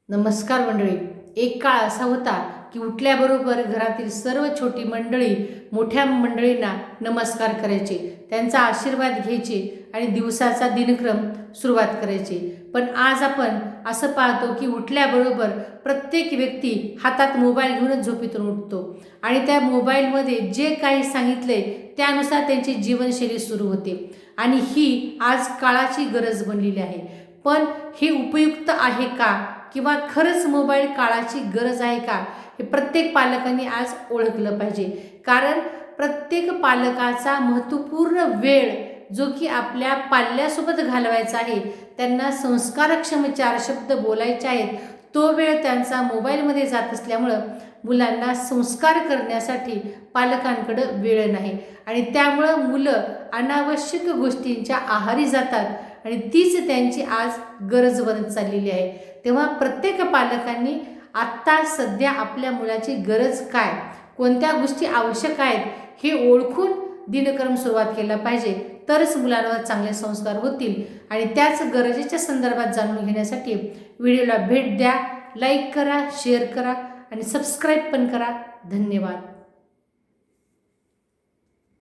नमस्कार मंडळी. एक काळ असा होता की उठल्याबरोबर घरातील सर्व छोटी मंडळी मोठ्या मंडळींना नमस्कार करायचे, त्यांचा आशीर्वाद घ्यायचे आणि दिवसाचा दिनक्रम सुरुवात करायचे. पण आज आपण असं पाहतो की उठल्याबरोबर प्रत्येक व्यक्ती हातात मोबाईल घेऊनच झोपेतून उठतो आणि त्या मोबाईलमध्ये जे काही सांगितले त्यानुसार त्यांची जीवनशैली सुरू होते आणि ही आज काळाची गरज बनलेली आहे. पण हे उपयुक्त आहे का, किंवा खरंच मोबाईल काळाची गरज आहे का, हे प्रत्येक पालकांनी आज ओळखलं पाहिजे. कारण प्रत्येक पालकाचा महत्त्वपूर्ण वेळ जो की आपल्या पाल्यासोबत घालवायचा आहे, त्यांना संस्कारक्षम 4 शब्द बोलायचे आहेत, तो वेळ त्यांचा मोबाईलमध्ये जात असल्यामुळं मुलांना संस्कार करण्यासाठी पालकांकडं वेळ नाही आणि त्यामुळं मुलं अनावश्यक गोष्टींच्या आहारी जातात आणि तीच त्यांची आज गरज बनत चाललेली आहे. तेव्हा प्रत्येक पालकांनी आत्ता सध्या आपल्या मुलाची गरज काय, कोणत्या गोष्टी आवश्यक आहेत हे ओळखून दिनक्रम सुरुवात केला पाहिजे. तरच मुलांवर चांगले संस्कार होतील. आणि त्याच गरजेच्या संदर्भात जाणून घेण्यासाठी व्हिडिओला भेट द्या, लाईक करा, शेअर करा आणि सबस्क्राईब पण करा. धन्यवाद.